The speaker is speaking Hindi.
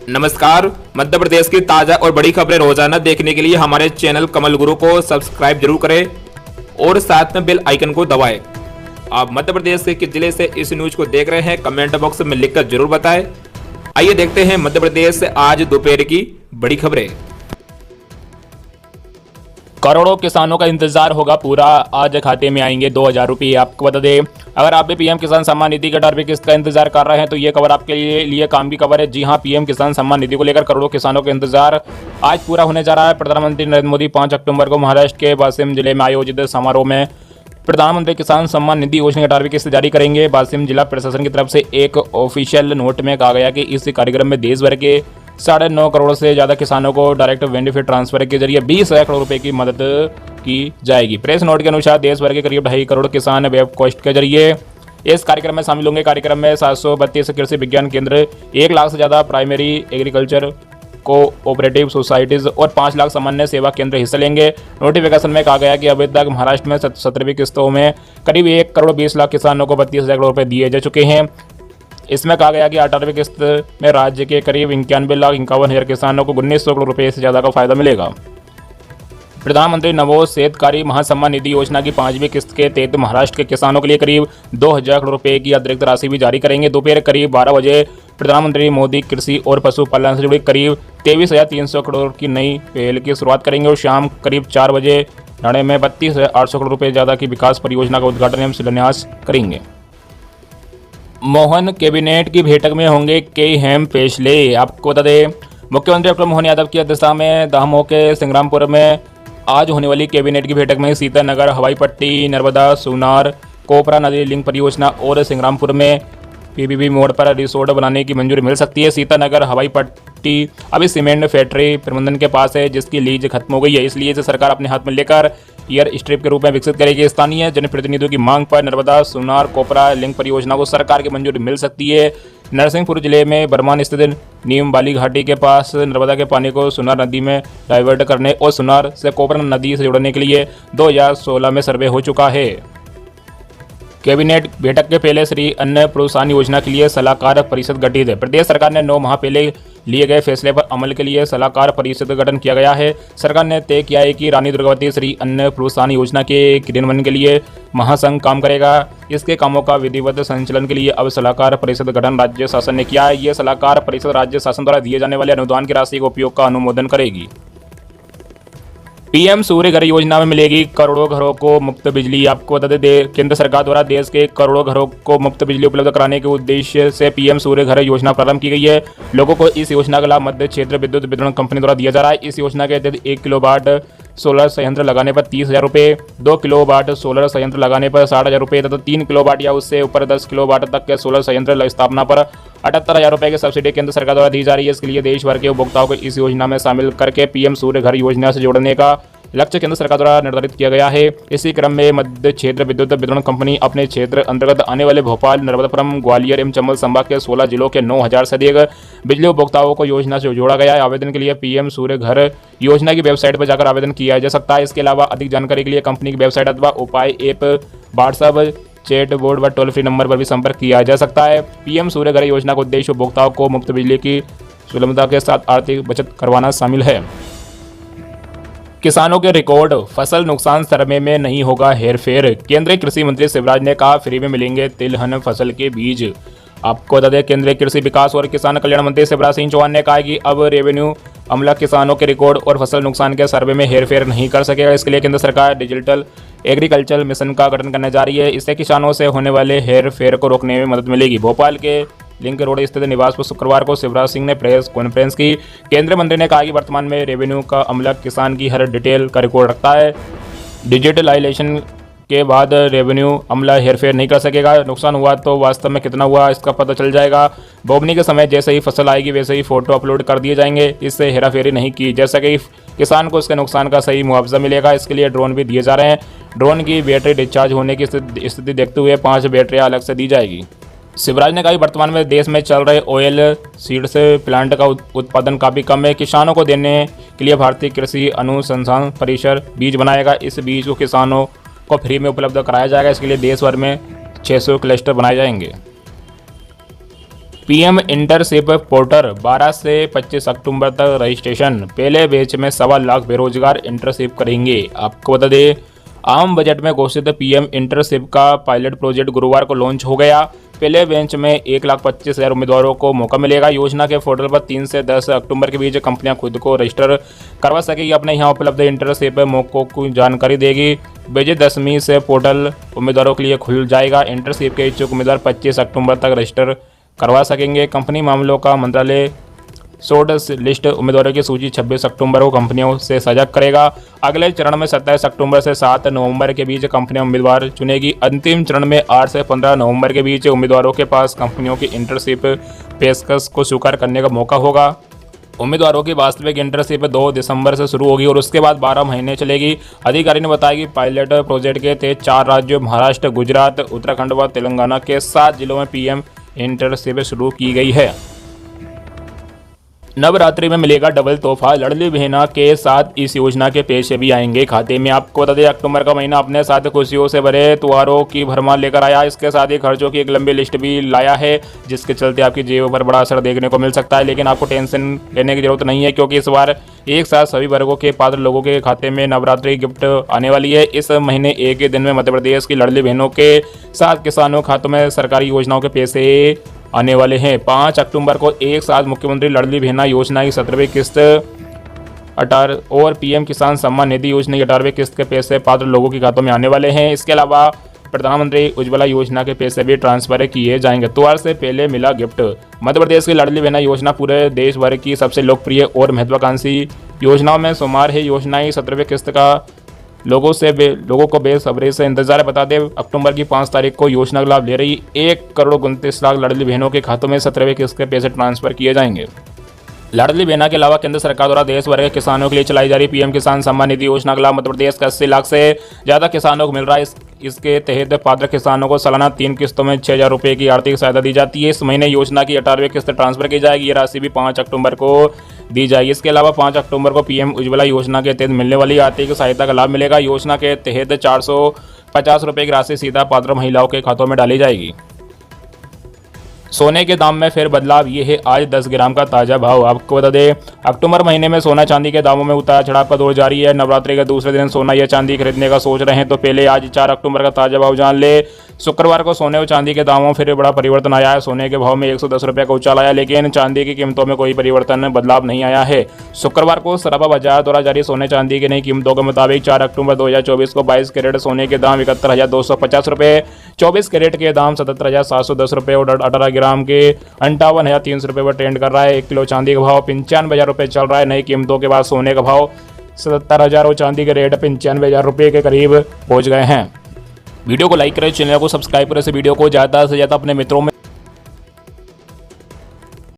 नमस्कार। मध्य प्रदेश की ताज़ा और बड़ी खबरें रोजाना देखने के लिए हमारे चैनल कमल गुरु को सब्सक्राइब जरूर करें और साथ में बेल आइकन को दबाएं। आप मध्य प्रदेश के किस जिले से इस न्यूज को देख रहे हैं कमेंट बॉक्स में लिखकर जरूर बताएं। आइए देखते हैं मध्य प्रदेश से आज दोपहर की बड़ी खबरें। करोड़ों किसानों का इंतजार होगा पूरा, आज खाते में आएंगे 2000 रुपये। आपको बता दें, अगर आप भी पीएम किसान सम्मान निधि के 18वीं किस्त का इंतजार कर रहे हैं तो ये खबर आपके लिए काम की खबर है। जी हां, पीएम किसान सम्मान निधि को लेकर करोड़ों किसानों का इंतजार आज पूरा होने जा रहा है। प्रधानमंत्री नरेंद्र मोदी 5 अक्टूबर को महाराष्ट्र के वाशिम जिले में आयोजित समारोह में प्रधानमंत्री किसान सम्मान निधि योजना की 18वीं किस्त जारी करेंगे। वाशिम जिला प्रशासन की तरफ से एक ऑफिशियल नोट में कहा गया कि इस कार्यक्रम में देश भर के 9.5 करोड़ से ज़्यादा किसानों को डायरेक्ट बेनिफिट ट्रांसफर के जरिए 20,000 करोड़ रुपए की मदद की जाएगी। प्रेस नोट के अनुसार देश भर के करीब 2.5 करोड़ किसान वेब कोस्ट के जरिए इस कार्यक्रम में शामिल होंगे। कार्यक्रम में 732 कृषि विज्ञान केंद्र, 1 लाख से ज़्यादा प्राइमरी एग्रीकल्चर कोऑपरेटिव सोसाइटीज और 5 लाख सामान्य सेवा केंद्र हिस्सा लेंगे। नोटिफिकेशन में कहा गया कि अभी तक महाराष्ट्र में 17वीं किस्तों में करीब 1 करोड़ 20 लाख किसानों को 32,000 करोड़ रुपए दिए जा चुके हैं। इसमें कहा गया कि 18वीं किस्त में राज्य के करीब 91,51,000 किसानों को 1,900 करोड़ रुपए से ज़्यादा का फायदा मिलेगा। प्रधानमंत्री नवोदित महासम्मान निधि योजना की 5वीं किस्त के तहत महाराष्ट्र के किसानों के लिए करीब 2,000 करोड़ रुपए की अतिरिक्त राशि भी जारी करेंगे। दोपहर करीब 12 बजे प्रधानमंत्री मोदी कृषि और पशुपालन से जुड़ी करीब 23,300 करोड़ की नई पहल की शुरुआत करेंगे और शाम करीब 4 बजे ठाणे में 32,800 करोड़ रुपए ज़्यादा की विकास परियोजना का उद्घाटन एवं शिलान्यास करेंगे। मोहन कैबिनेट की बैठक में होंगे कई अहम फैसले। आपको बता दें, मुख्यमंत्री डॉक्टर मोहन यादव की अध्यक्षता में दमोह के संग्रामपुर में आज होने वाली कैबिनेट की बैठक में सीतानगर हवाई पट्टी, नर्मदा, सुनार, कोपरा नदी लिंक परियोजना और संग्रामपुर में पीपीपी मोड़ पर रिसोर्ट बनाने की मंजूरी मिल सकती है। सीतानगर हवाई पट्टी अभी सीमेंट फैक्ट्री प्रबंधन के पास है जिसकी लीज खत्म हो गई है, इसलिए इसे सरकार अपने हाथ में लेकर एयर स्ट्रिप के रूप में विकसित करेगी। स्थानीय जनप्रतिनिधियों की मांग पर नर्मदा, सुनार, कोपरा लिंक परियोजना को सरकार की मंजूरी मिल सकती है। नरसिंहपुर जिले में बरमान स्थित नीम बाली घाटी के पास नर्मदा के पानी को सुनार नदी में डाइवर्ट करने और सुनार से कोपरा नदी से जोड़ने के लिए 2016 में सर्वे हो चुका है। कैबिनेट बैठक के पहले श्री अन्न प्रोत्साहन योजना के लिए सलाहकार परिषद गठित है। प्रदेश सरकार ने 9 माह पहले लिए गए फैसले पर अमल के लिए सलाहकार परिषद का गठन किया गया है। सरकार ने तय किया है कि रानी दुर्गावती श्री अन्न प्रोत्साहन योजना के क्रियान्वयन के लिए महासंघ काम करेगा। इसके कामों का विधिवत संचालन के लिए अब सलाहकार परिषद गठन राज्य शासन ने किया है। यह सलाहकार परिषद राज्य शासन द्वारा दिए जाने वाले अनुदान की राशि के उपयोग का अनुमोदन करेगी। पीएम सूर्य घर योजना में मिलेगी करोड़ों घरों को मुफ्त बिजली। आपको बता दें, केंद्र सरकार द्वारा देश के करोड़ों घरों को मुफ्त बिजली उपलब्ध कराने के उद्देश्य से पीएम सूर्य घर योजना प्रारंभ की गई है। लोगों को इस योजना का लाभ मध्य क्षेत्र विद्युत वितरण कंपनी द्वारा दिया जा रहा है। इस योजना के तहत 1 किलोवाट सोलर संयंत्र लगाने पर 30,000 रुपये, 2 किलोवाट सोलर संयंत्र लगाने पर 60,000 रुपये तथा 3 किलोवाट या उससे ऊपर 10 किलोवाट तक के सोलर संयंत्र स्थापना पर 78,000 रुपये की सब्सिडी केंद्र सरकार द्वारा दी जा रही है। इसके लिए देश भर के उपभोक्ताओं को इस योजना में शामिल करके पीएम सूर्य घर योजना से जोड़ने का लक्ष्य केंद्र सरकार द्वारा निर्धारित किया गया है। इसी क्रम में मध्य क्षेत्र विद्युत वितरण कंपनी अपने क्षेत्र अंतर्गत आने वाले भोपाल, नर्मदापुरम, ग्वालियर एवं चंबल संभाग के 16 जिलों के 9,000 से अधिक बिजली उपभोक्ताओं को योजना से जोड़ा गया है। आवेदन के लिए पीएम सूर्य घर योजना की वेबसाइट पर जाकर आवेदन किया जा सकता है। इसके अलावा अधिक जानकारी के लिए कंपनी की वेबसाइट अथवा उपाय ऐप, व्हाट्सएप, चैट बोर्ड व टोल फ्री नंबर पर भी संपर्क किया जा सकता है। पीएम सूर्य घर योजना का उद्देश्य उपभोक्ताओं को मुफ्त बिजली की सुलभता के साथ आर्थिक बचत करवाना शामिल है। किसानों के रिकॉर्ड फसल नुकसान सर्वे में नहीं होगा हेरफेर। केंद्रीय कृषि मंत्री शिवराज ने कहा, फ्री में मिलेंगे तिलहन फसल के बीज। आपको बता दें, केंद्रीय कृषि विकास और किसान कल्याण मंत्री शिवराज सिंह चौहान ने कहा कि अब रेवेन्यू अमला किसानों के रिकॉर्ड और फसल नुकसान के सर्वे में हेरफेर नहीं कर सकेगा। इसके लिए केंद्र सरकार डिजिटल एग्रीकल्चर मिशन का गठन करने जा रही है। इससे किसानों से होने वाले हेरफेर को रोकने में मदद मिलेगी। भोपाल के लिंक रोड स्थित निवास पर शुक्रवार को शिवराज सिंह ने प्रेस कॉन्फ्रेंस की। केंद्रीय मंत्री ने कहा कि वर्तमान में रेवेन्यू का अमला किसान की हर डिटेल का रिकॉर्ड रखता है। डिजिटलाइजेशन के बाद रेवेन्यू अमला हेरफेर नहीं कर सकेगा। नुकसान हुआ तो वास्तव में कितना हुआ इसका पता चल जाएगा। बोवनी के समय जैसे ही फसल आएगी वैसे ही फोटो अपलोड कर दिए जाएंगे। इससे हेराफेरी नहीं की जा सकेगी। किसान को उसके नुकसान का सही मुआवजा मिलेगा। इसके लिए ड्रोन भी दिए जा रहे हैं। ड्रोन की बैटरी डिस्चार्ज होने की स्थिति देखते हुए 5 बैटरियाँ अलग से दी जाएगी। शिवराज ने कहा कि वर्तमान में देश में चल रहे ऑयल सीड्स प्लांट का उत्पादन काफ़ी कम है। किसानों को देने के लिए भारतीय कृषि अनुसंधान परिषद बीज बनाएगा। इस बीज को किसानों को फ्री में उपलब्ध कराया जाएगा। इसके लिए देश भर में 600 क्लस्टर बनाए जाएंगे। पीएम इंटर्नशिप पोर्टल 12 से 25 अक्टूबर तक रजिस्ट्रेशन। पहले बैच में 1.25 लाख बेरोजगार इंटर्नशिप करेंगे। आपको बता दें, आम बजट में घोषित पीएम इंटर्नशिप का पायलट प्रोजेक्ट गुरुवार को लॉन्च हो गया। पहले बेंच में 1,25,000 उम्मीदवारों को मौका मिलेगा। योजना के पोर्टल पर 3 से 10 अक्टूबर के बीच कंपनियां खुद को रजिस्टर करवा सकेगी। अपने यहाँ उपलब्ध इंटर्नशिप मौकों की जानकारी देगी। बेजे 10वीं से पोर्टल उम्मीदवारों के लिए खुल जाएगा। इंटर्नशिप के इच्छुक उम्मीदवार 25 अक्टूबर तक रजिस्टर करवा सकेंगे। कंपनी मामलों का मंत्रालय शॉर्ट लिस्ट उम्मीदवारों की सूची 26 अक्टूबर को कंपनियों से साझा करेगा। अगले चरण में 27 अक्टूबर से 7 नवंबर के बीच कंपनियां उम्मीदवार चुनेगी। अंतिम चरण में 8 से 15 नवंबर के बीच उम्मीदवारों के पास कंपनियों की इंटर्नशिप पेशकश को स्वीकार करने का मौका होगा। उम्मीदवारों की वास्तविक इंटर्नशिप 2 दिसंबर से शुरू होगी और उसके बाद 12 महीने चलेगी। अधिकारी ने बताया कि पायलट प्रोजेक्ट के तहत 4 राज्यों महाराष्ट्र, गुजरात, उत्तराखंड व तेलंगाना के 7 जिलों में पीएम इंटर्नशिप शुरू की गई है। नवरात्रि में मिलेगा डबल तोहफा। लाडली बहना के साथ इस योजना के पैसे भी आएंगे खाते में। आपको बता दें, अक्टूबर का महीना अपने साथ खुशियों से भरे त्योहारों की भरमार लेकर आया। इसके साथ ही खर्चों की एक लंबी लिस्ट भी लाया है, जिसके चलते आपकी जेब पर बड़ा असर देखने को मिल सकता है। लेकिन आपको टेंशन लेने की जरूरत नहीं है, क्योंकि इस बार एक साथ सभी वर्गों के पात्र लोगों के खाते में नवरात्रि गिफ्ट आने वाली है। इस महीने एक ही दिन में मध्य प्रदेश की लाडली बहनों के साथ किसानों के खातों में सरकारी योजनाओं के पैसे आने वाले हैं। 5 अक्टूबर को एक साथ मुख्यमंत्री लाडली बहना योजना की 17वीं किस्त और पीएम किसान सम्मान निधि योजना की 18वीं किस्त के पैसे पात्र लोगों के खातों में आने वाले हैं। इसके अलावा प्रधानमंत्री उज्ज्वला योजना के पैसे भी ट्रांसफर किए जाएंगे। त्योहार से पहले मिला गिफ्ट। मध्य प्रदेश की लाडली बहना योजना पूरे देश भर की सबसे लोकप्रिय और महत्वाकांक्षी योजनाओं में शुमार है। योजना की 17वीं किस्त का लोगों को बेसब्री से इंतजार है। बता दें, अक्टूबर की 5 तारीख को योजना का लाभ ले रही 1,29,00,000 लाडली बहनों के खातों में 17वीं किस्त के पैसे ट्रांसफर किए जाएंगे। लाडली बहना के अलावा केंद्र सरकार द्वारा देश भर के किसानों के लिए चलाई जा रही पीएम किसान सम्मान निधि योजना का लाभ मध्य प्रदेश के 80 लाख से ज़्यादा किसानों को मिल रहा है। इसके तहत पात्र किसानों को सालाना 3 किस्तों में 6,000 रुपये की आर्थिक सहायता दी जाती है। इस महीने योजना की 18वीं किस्त ट्रांसफर की जाएगी। ये राशि भी 5 अक्टूबर को दी जाएगी। इसके अलावा 5 अक्टूबर को पीएम उज्ज्वला योजना के तहत मिलने वाली आर्थिक सहायता का लाभ मिलेगा। योजना के तहत 450 रुपये की राशि सीधा पात्र महिलाओं के खातों में डाली जाएगी। सोने के दाम में फिर बदलाव, ये है आज 10 ग्राम का ताज़ा भाव। आपको बता दें, अक्टूबर महीने में सोना चांदी के दामों में उतार चढ़ाव का दौर जारी है। नवरात्रि के दूसरे दिन सोना या चांदी खरीदने का सोच रहे हैं तो पहले आज 4 अक्टूबर का ताज़ा भाव जान ले। शुक्रवार को सोने और चांदी के दामों में फिर बड़ा परिवर्तन आया है। सोने के भाव में 110 रुपये का उछाल आया, लेकिन चांदी की कीमतों में कोई परिवर्तन बदलाव नहीं आया है। शुक्रवार को सराफा बाजार द्वारा जारी सोने चांदी की नई कीमतों के मुताबिक 4 अक्टूबर 2024 को 22 कैरेट सोने के दाम 71,250 रुपये, 24 कैरेट के दाम 77,710 रुपये और 18 ग्राम के 58,300 रुपये पर ट्रेंड कर रहा है। 1 किलो चांदी का भाव 95,000 रुपये चल रहा है। नई कीमतों के बाद सोने का भाव 77,000 और चांदी के रेट 95,000 रुपये के करीब पहुंच गए हैं। वीडियो को लाइक करें, चैनल को सब्सक्राइब करें। इस वीडियो को ज़्यादा से ज़्यादा अपने मित्रों में